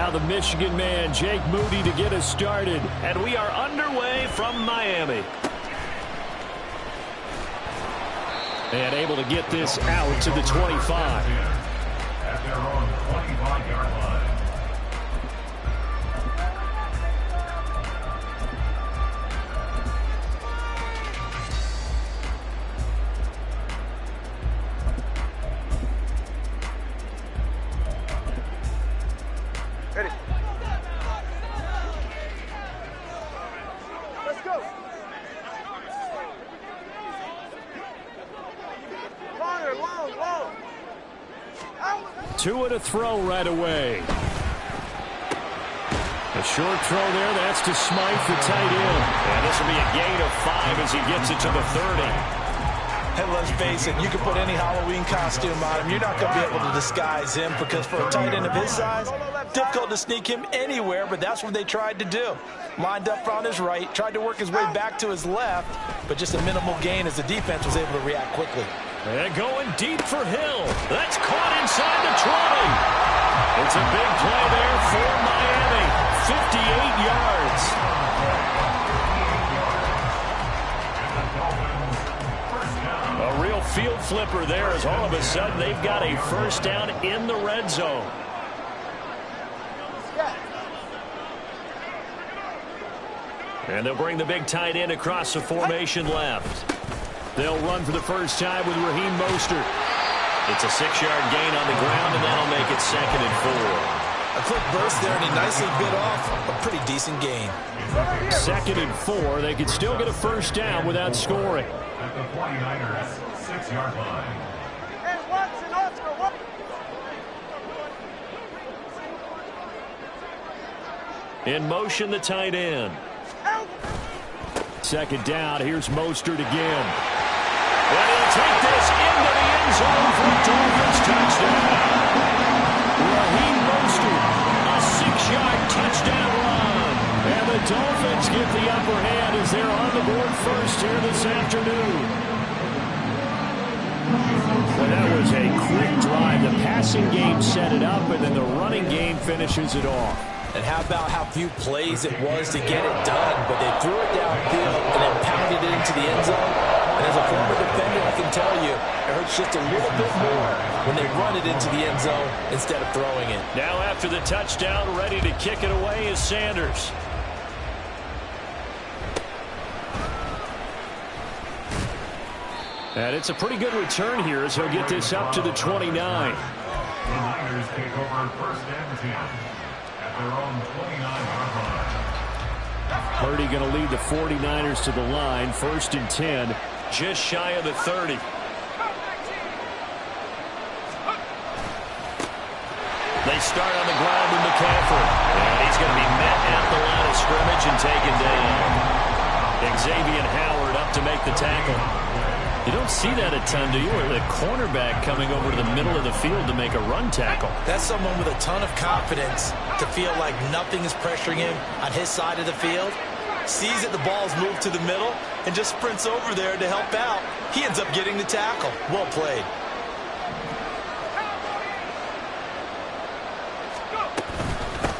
Now the Michigan man, Jake Moody, to get us started. And we are underway from Miami. And able to get this out to the 25. At their own 25-yard line. Ready. Let's go. Corner, long. Two to throw right away. A short throw there. That's to Smythe, the tight end. And this will be a gain of 5 as he gets it to the 30. Hey, let's face it, you can put any Halloween costume on him. You're not going to be able to disguise him because for a tight end of his size, difficult to sneak him anywhere, but that's what they tried to do. Lined up on his right, tried to work his way back to his left, but just a minimal gain as the defense was able to react quickly. And going deep for Hill. That's caught inside the 20. It's a big play there for Miami. 58 yards. A real field flipper there as all of a sudden they've got a first down in the red zone. And they'll bring the big tight end across the formation left. They'll run for the first time with Raheem Mostert. It's a 6-yard gain on the ground, and that'll make it 2nd and 4. A quick burst there, and he nicely bit off a pretty decent gain. 2nd and 4. They could still get a first down without scoring. At the 49ers 6-yard line. And Watson, Oscar. In motion, the tight end. 2nd down. Here's Mostert again. And he'll take this into the end zone for a Dolphins touchdown. Raheem Mostert, a 6-yard touchdown run. And the Dolphins get the upper hand as they're on the board first here this afternoon. Well, that was a quick drive. The passing game set it up, and then the running game finishes it off. And how about how few plays it was to get it done, but they threw it downfield and then pounded it into the end zone. And as a former defender, I can tell you, it hurts just a little bit more when they run it into the end zone instead of throwing it. Now after the touchdown, ready to kick it away is Sanders. And it's a pretty good return here as he'll get this up to the 29. The Niners take over 1st and 10 at their own 29-yard line. Purdy going to lead the 49ers to the line. 1st and 10, just shy of the 30. They start on the ground with McCaffrey. And he's going to be met at the line of scrimmage and taken down. Xavier Howard up to make the tackle. You don't see that a ton, do you? Or the cornerback coming over to the middle of the field to make a run tackle. That's someone with a ton of confidence to feel like nothing is pressuring him on his side of the field. Sees that the ball's moved to the middle and just sprints over there to help out. He ends up getting the tackle. Well played.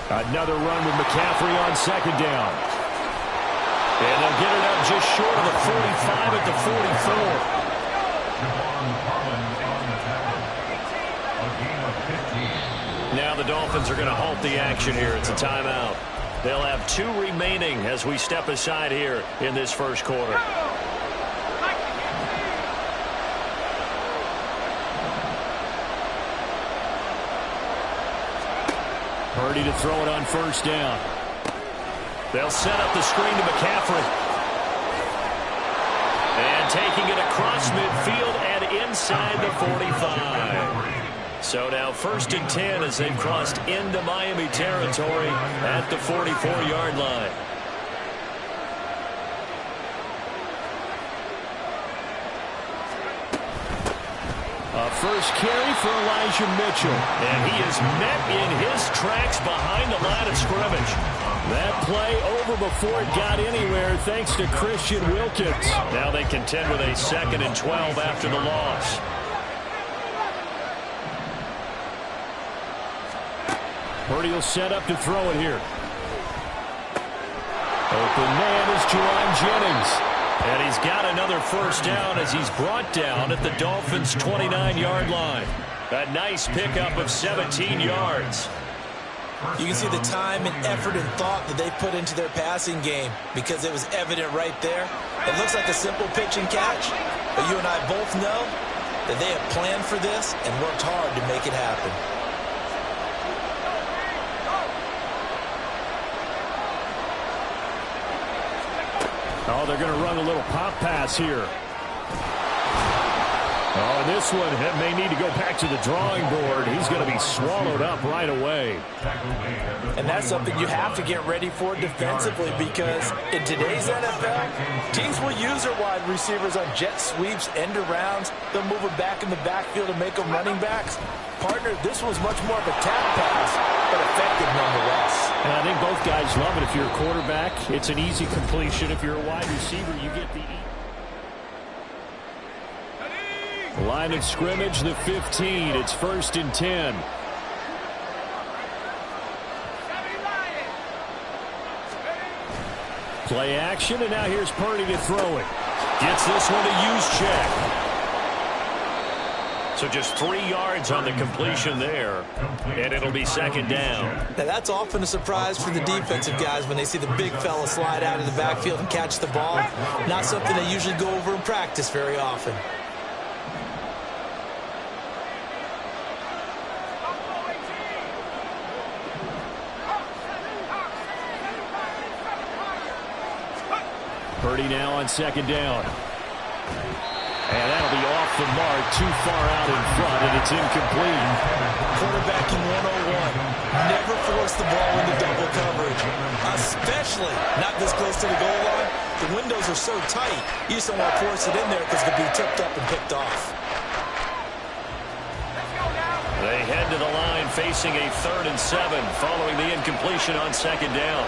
Another run with McCaffrey on 2nd down. And they'll get it up just short of the 45 at the 44. Now the Dolphins are going to halt the action here. It's a timeout. They'll have 2 remaining as we step aside here in this first quarter. Purdy to throw it on 1st down. They'll set up the screen to McCaffrey. And taking it across midfield and inside the 45. So now 1st and 10 as they've crossed into Miami territory at the 44-yard line. A first carry for Elijah Mitchell. And he is met in his tracks behind the line of scrimmage. That play over before it got anywhere thanks to Christian Wilkins. Now they contend with a 2nd and 12 after the loss. Purdy will set up to throw it here. Open man is Jerron Jennings. And he's got another first down as he's brought down at the Dolphins' 29-yard line. A nice pickup of 17 yards. You can see the time and effort and thought that they put into their passing game because it was evident right there. It looks like a simple pitch and catch, but you and I both know that they have planned for this and worked hard to make it happen. Oh, they're going to run a little pop pass here. Oh, and this one may need to go back to the drawing board. He's going to be swallowed up right away. And that's something you have to get ready for defensively because in today's NFL, teams will use their wide receivers on jet sweeps, end arounds. They'll move them back in the backfield and make them running backs. Partner, this was much more of a tap pass, but effective nonetheless. And I think both guys love it. If you're a quarterback, it's an easy completion. If you're a wide receiver, you get the line of scrimmage, the 15. It's 1st and 10. Play action, and now here's Purdy to throw it. Gets this one to Juszczyk. So just 3 yards on the completion there, and it'll be 2nd down. Now that's often a surprise for the defensive guys when they see the big fella slide out of the backfield and catch the ball. Not something they usually go over in practice very often. Purdy now on 2nd down. And that'll be off the mark, too far out in front, and it's incomplete. Quarterbacking 101. Never force the ball into double coverage, especially not this close to the goal line. The windows are so tight, you just don't want to force it in there because it could be tipped up and picked off. They head to the line facing a 3rd and 7 following the incompletion on 2nd down.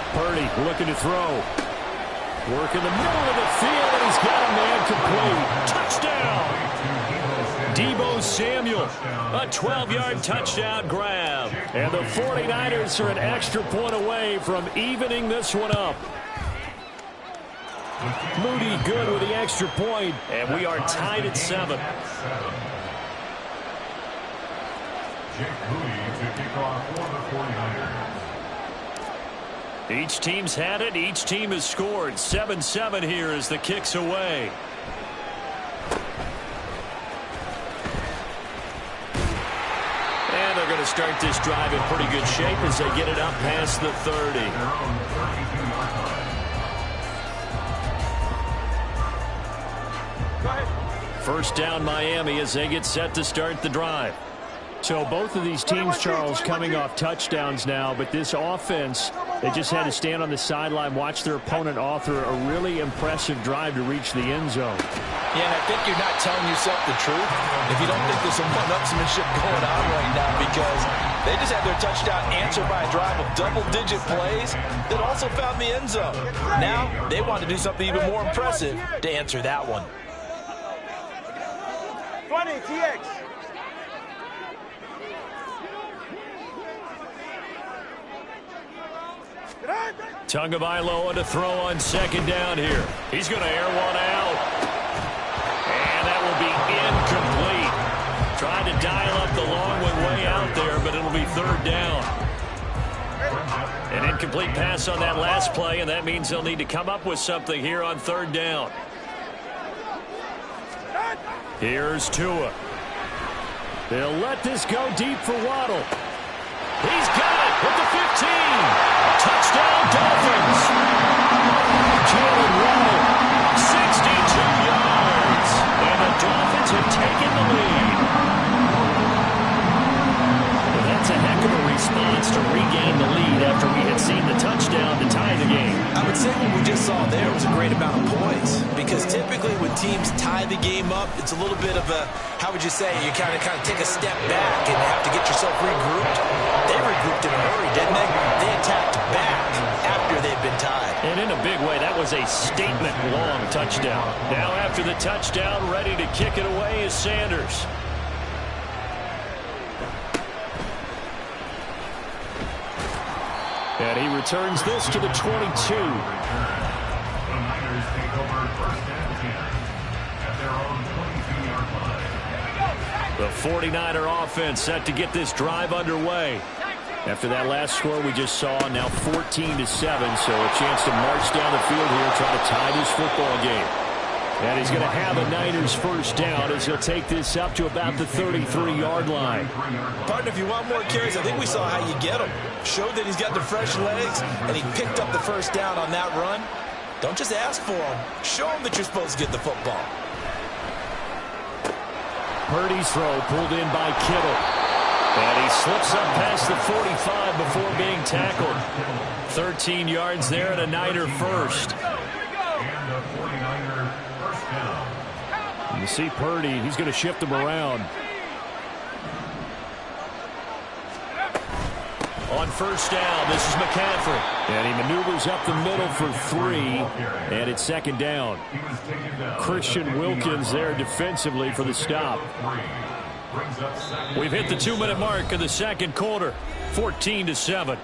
Purdy looking to throw. Work in the middle of the field, and he's got a man complete. Touchdown! Deebo Samuel, a 12-yard touchdown grab. And the 49ers are an extra point away from evening this one up. Moody good with the extra point, and we are tied at 7. Jake Moody to kick off for the 49ers. Each team's had it. Each team has scored. 7-7 here as the kick's away. And they're going to start this drive in pretty good shape as they get it up past the 30. First down Miami as they get set to start the drive. So both of these teams, Charles, coming off touchdowns now, but this offense, they just had to stand on the sideline, watch their opponent author a really impressive drive to reach the end zone. Yeah, and I think you're not telling yourself the truth if you don't think there's some one-upsmanship going on right now because they just had their touchdown answered by a drive of double-digit plays that also found the end zone. Now they want to do something even more impressive to answer that one. 20, TX. Tagovailoa to throw on 2nd down here. He's going to air one out. And that will be incomplete. Trying to dial up the long one way out there, but it'll be 3rd down. An incomplete pass on that last play, and that means they'll need to come up with something here on 3rd down. Here's Tua. They'll let this go deep for Waddle. He's got it with the 15. Touchdown, Dolphins. Jalen Waddle, 62 yards. And the Dolphins have taken the lead. Well, that's a heck of a response to regain the lead after we had seen the touchdown to tie the game. I would say what we just saw there was a great amount of points because typically when teams tie the game up, it's a little bit of a, how would you say, you kind of take a step back and have to get yourself regrouped. They regrouped in a hurry, didn't they? They attacked back after they'd been tied. And in a big way, that was a statement-long touchdown. Now after the touchdown, ready to kick it away is Sanders. And he returns this to the 22. The Niners take over first and 10 at their own 22-yard line. The 49er offense set to get this drive underway. After that last score we just saw, now 14-7, so a chance to march down the field here, try to tie this football game. And he's going to have a Niners first down as he'll take this up to about the 33-yard line. Partner, if you want more carries, I think we saw how you get him. Showed that he's got the fresh legs, and he picked up the first down on that run. Don't just ask for him. Show him that you're supposed to get the football. Purdy's throw pulled in by Kittle. And he slips up past the 45 before being tackled. 13 yards there and a Niner first. And a 49er first down. You see Purdy, he's going to shift him around. On first down, this is McCaffrey. And he maneuvers up the middle for 3, and it's second down. Christian Wilkins there defensively for the stop. We've hit the 2-minute mark of the second quarter, 14-7.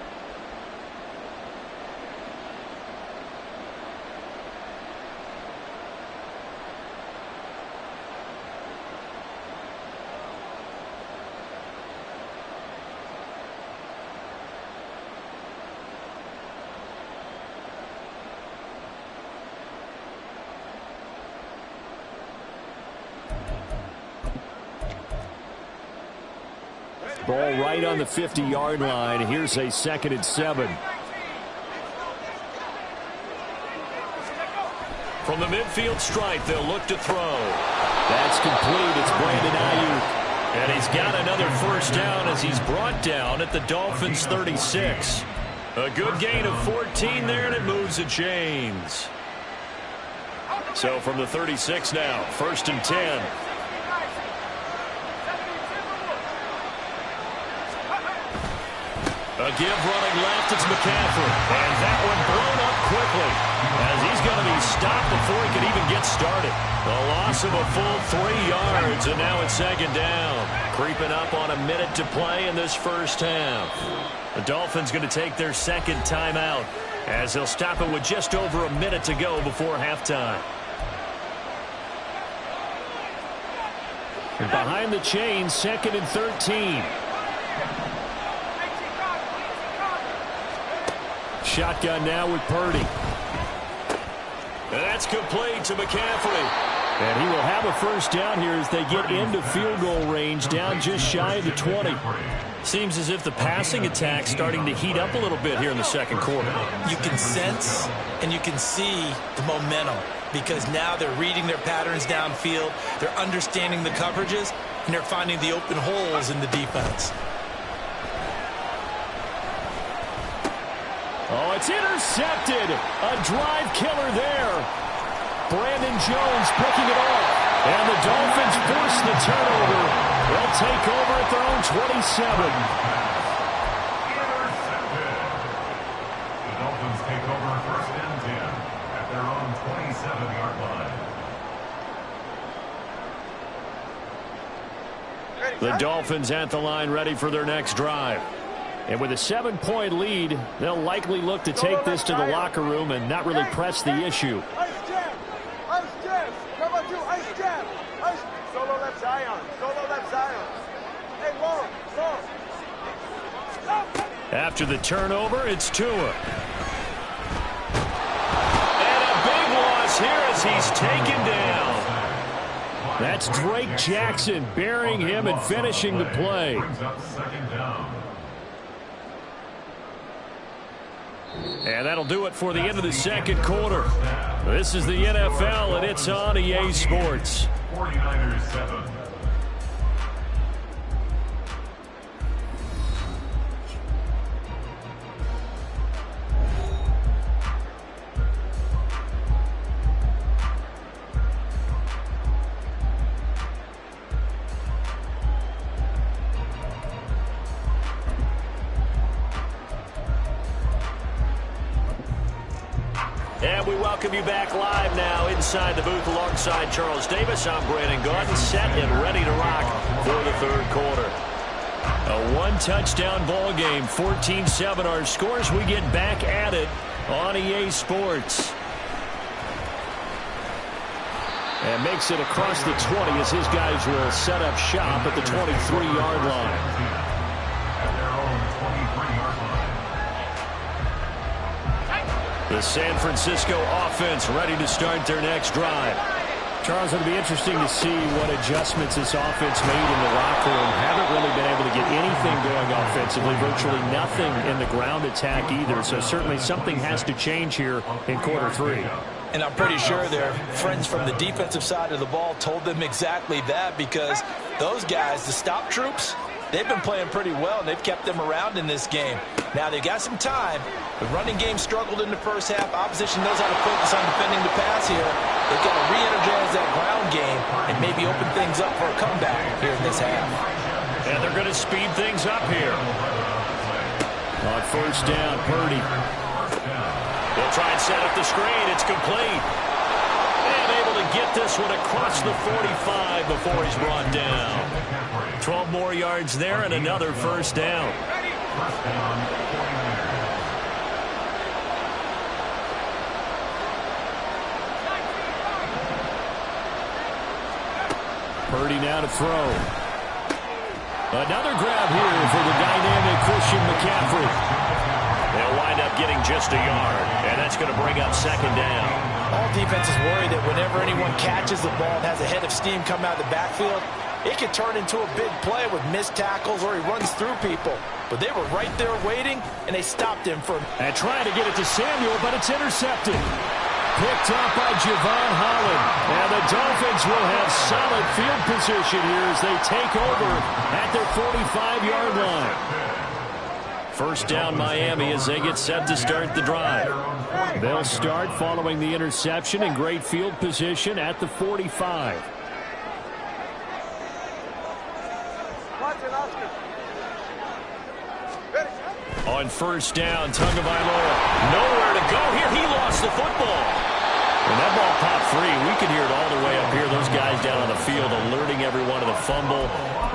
Ball right on the 50-yard line. Here's a 2nd and 7. From the midfield stripe, they'll look to throw. That's complete. It's Brandon Ayuk. And he's got another first down as he's brought down at the Dolphins' 36. A good gain of 14 there, and it moves the chains. So from the 36 now, 1st and 10. A give running left, it's McCaffrey. And that one blown up quickly as he's going to be stopped before he can even get started. A loss of a full 3 yards, and now it's 2nd down. Creeping up on a minute to play in this first half. The Dolphins going to take their 2nd timeout as they'll stop it with just over a minute to go before halftime. And behind the chains, 2nd and 13. Shotgun now with Purdy. And that's complete to McCaffrey. And he will have a first down here as they get into field goal range, down just shy of the 20. Seems as if the passing attack's starting to heat up a little bit here in the second quarter. You can sense and you can see the momentum because now they're reading their patterns downfield, they're understanding the coverages, and they're finding the open holes in the defense. Oh, it's intercepted. A drive killer there. Brandon Jones picking it off. And the Dolphins force the turnover. They'll take over at their own 27. Intercepted. The Dolphins take over 1st and 10 at their own 27-yard line. The Dolphins at the line ready for their next drive. And with a 7-point lead, they'll likely look to take this to the locker room and not really press the issue. Ice jab. Ice jab. Cover 2. Ice jab. Ice. Solo left Zion. Solo left Zion. Hey, long. After the turnover, it's Tua. And a big loss here as he's taken down. That's Drake Jackson burying him and finishing the play. Brings up 2nd down. And that'll do it for the end of the second quarter. This is the NFL, and it's on EA Sports. 49ers 7. And we welcome you back live now inside the booth alongside Charles Davis. I'm Brandon Gaudin, set and ready to rock for the third quarter. A one-touchdown ball game, 14-7 our scores. We get back at it on EA Sports. And makes it across the 20 as his guys will set up shop at the 23-yard line. The San Francisco offense ready to start their next drive. Charles, it'll be interesting to see what adjustments this offense made in the locker room. Haven't really been able to get anything going offensively, virtually nothing in the ground attack either. So certainly something has to change here in quarter three. And I'm pretty sure their friends from the defensive side of the ball told them exactly that, because those guys, the stop troops, they've been playing pretty well, and they've kept them around in this game. Now, they've got some time. The running game struggled in the first half. Opposition knows how to focus on defending the pass here. They've got to re-energize that ground game and maybe open things up for a comeback here in this half. And they're going to speed things up here. On first down, Purdy. They'll try and set up the screen. It's complete. And able to get this one across the 45 before he's brought down. 12 more yards there and another first down. Purdy now to throw. Another grab here for the dynamic Christian McCaffrey. They'll wind up getting just a yard, and that's going to bring up second down. All defenses worry that whenever anyone catches the ball and has a head of steam come out of the backfield, it could turn into a big play with missed tackles or he runs through people. But they were right there waiting, and they stopped him from... And trying to get it to Samuel, but it's intercepted. Picked up by Javon Holland. And the Dolphins will have solid field position here as they take over at their 45-yard line. First down Miami as they get set to start the drive. They'll start following the interception in great field position at the 45. On first down, Tagovailoa. Nowhere to go here. He lost the football. When that ball popped free, we could hear it all the way up here. Those guys down on the field alerting everyone of the fumble.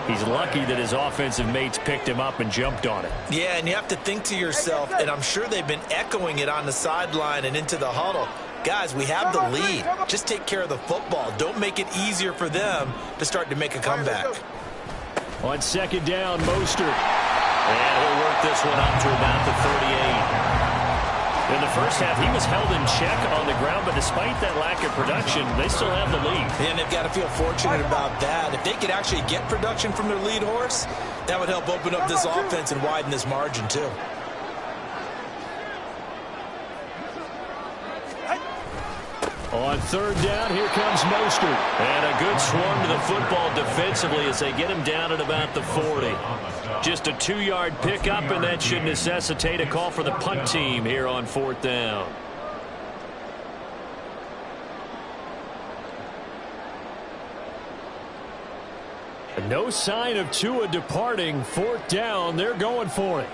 He's lucky that his offensive mates picked him up and jumped on it. Yeah, and you have to think to yourself, and I'm sure they've been echoing it on the sideline and into the huddle. Guys, we have the lead. Just take care of the football. Don't make it easier for them to start to make a comeback. On second down, Mostert. And he'll work this one up to about the 38. In the first half, he was held in check on the ground, but despite that lack of production, they still have the lead. And they've got to feel fortunate about that. If they could actually get production from their lead horse, that would help open up this offense and widen this margin, too. On third down, here comes Mostert. And a good swarm to the football defensively as they get him down at about the 40. Just a 2-yard pickup, and that should necessitate a call for the punt team here on fourth down. No sign of Tua departing. Fourth down, they're going for it.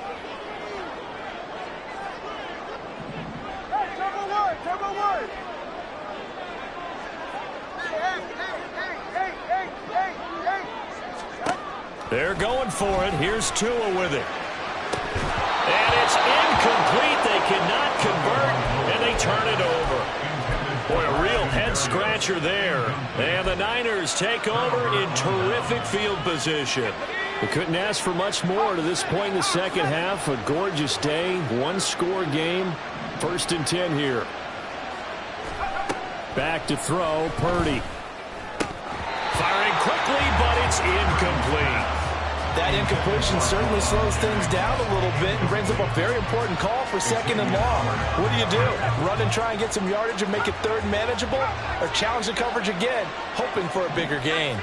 They're going for it. Here's Tua with it. And it's incomplete. They cannot convert, and they turn it over. Boy, a real head-scratcher there. And the Niners take over in terrific field position. We couldn't ask for much more to this point in the second half. A gorgeous day, one-score game. First and 10 here. Back to throw, Purdy. Firing quickly, but it's incomplete. That incompletion certainly slows things down a little bit and brings up a very important call for second and long. What do? Run and try and get some yardage and make it third and manageable? Or challenge the coverage again, hoping for a bigger gain?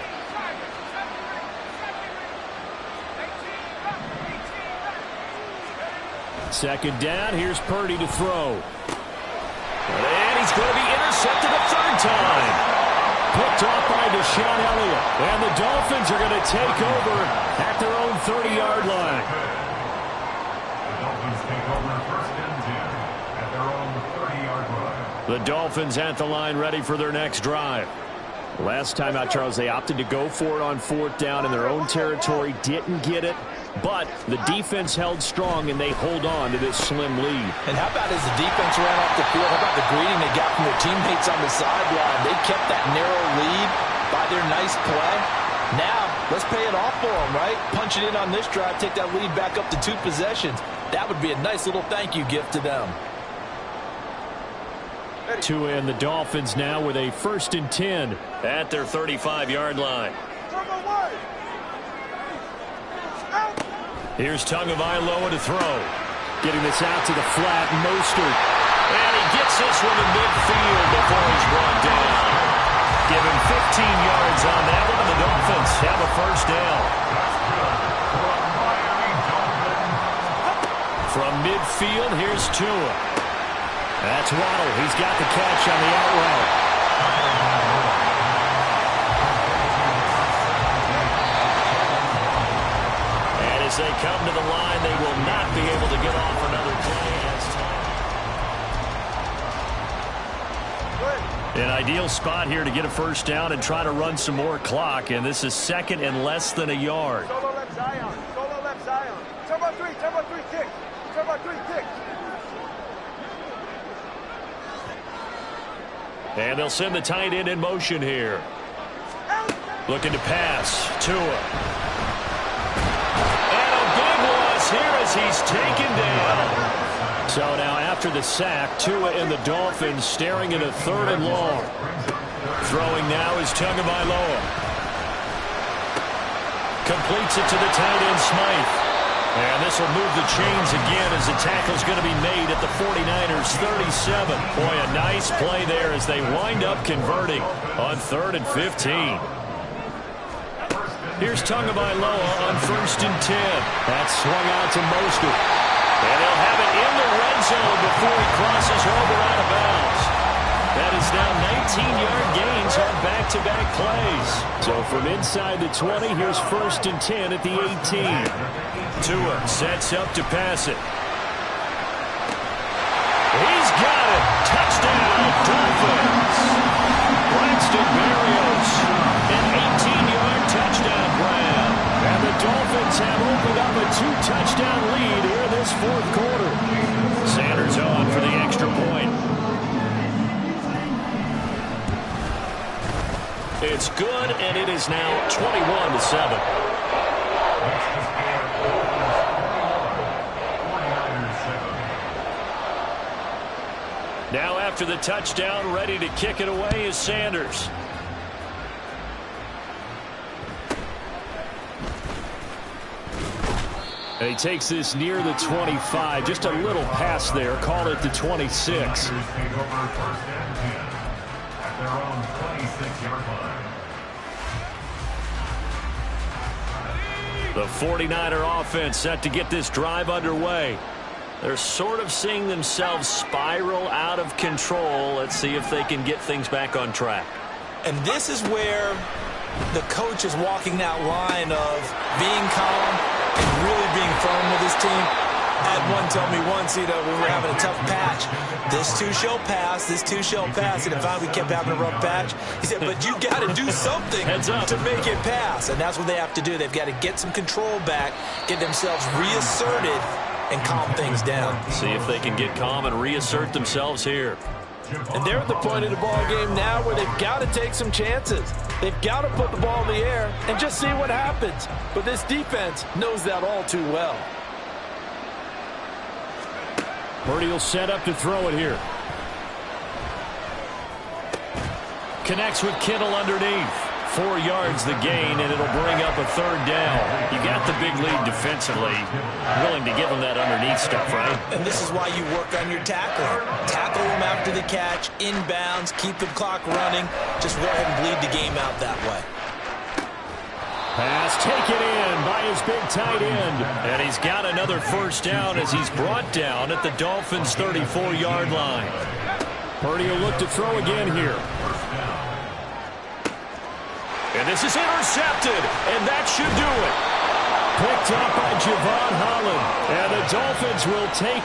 Second down, here's Purdy to throw. And he's going to be intercepted a third time. Picked off by Deshaun Elliott. And the Dolphins are going to take over at their own 30-yard line. The Dolphins take over first and 10 at their own 30-yard line. The Dolphins at the line ready for their next drive. Last time out, Charles, they opted to go for it on 4th down in their own territory. Didn't get it, but the defense held strong, and they hold on to this slim lead. And how about as the defense ran off the field, how about the greeting they got from their teammates on the sideline? They kept that narrow lead by their nice play. Now, let's pay it off for them, right? Punch it in on this drive, take that lead back up to 2 possessions. That would be a nice little thank you gift to them. Tua and the Dolphins now with a 1st and 10 at their 35-yard line. Here's Tagovailoa to throw. Getting this out to the flat, Mostert. And he gets this one in midfield before he's brought down. Give him 15 yards on that one, and the Dolphins have a 1st down. From midfield, here's Tua. That's Waddle. He's got the catch on the out route. And as they come to the line, they will not be able to get off another play. An ideal spot here to get a 1st down and try to run some more clock. And this is 2nd and less than a yard. Solo left Zion. Solo left Zion. Turbo 3 kick. Turbo 3 kick. And they'll send the tight end in motion here. Looking to pass. Tua. And a big loss here as he's taken down. So now after the sack, Tua and the Dolphins staring at a 3rd and long. Throwing now is Tagovailoa. Completes it to the tight end, Smythe. And this will move the chains again as the tackle's going to be made at the 49ers 37. Boy, a nice play there as they wind up converting on 3rd and 15. Here's Tagovailoa on 1st and 10. That's swung out to Mostert. And he'll have it in the red zone before he crosses over out of bounds. That is now 19-yard gains on back-to-back plays. So from inside the 20, here's 1st and 10 at the 18. Tua sets up to pass it. He's got it. Touchdown, Dolphins. Braxton Berrios, an 18-yard touchdown grab. And the Dolphins have opened up a 2-touchdown lead here this 4th quarter. Sanders on for the extra point. It's good, and it is now 21-7. Now after the touchdown, ready to kick it away is Sanders. And he takes this near the 25. Just a little pass there. Call it the 26. The 49er offense set to get this drive underway. They're sort of seeing themselves spiral out of control. Let's see if they can get things back on track. And this is where the coach is walking that line of being calm and really being firm with his team. I had one tell me once, when we were having a tough patch, this too shall pass, this too shall pass. And if we kept having a rough patch, he said, but you got to do something to make it pass. And that's what they have to do. They've got to get some control back, get themselves reasserted, and calm things down. See if they can get calm and reassert themselves here. And they're at the point of the ball game now where they've got to take some chances. They've got to put the ball in the air and just see what happens. But this defense knows that all too well. Purdy will set up to throw it here. Connects with Kittle underneath. 4 yards the gain, and it'll bring up a 3rd down. You got the big lead defensively. Willing to give them that underneath stuff, right? And this is why you work on your tackling. Tackle them after the catch, inbounds, keep the clock running. Just go ahead and bleed the game out that way. Pass taken in by his big tight end. And he's got another 1st down as he's brought down at the Dolphins' 34-yard line. Purdy will look to throw again here. And this is intercepted, and that should do it. Picked up by Javon Holland. And the Dolphins will take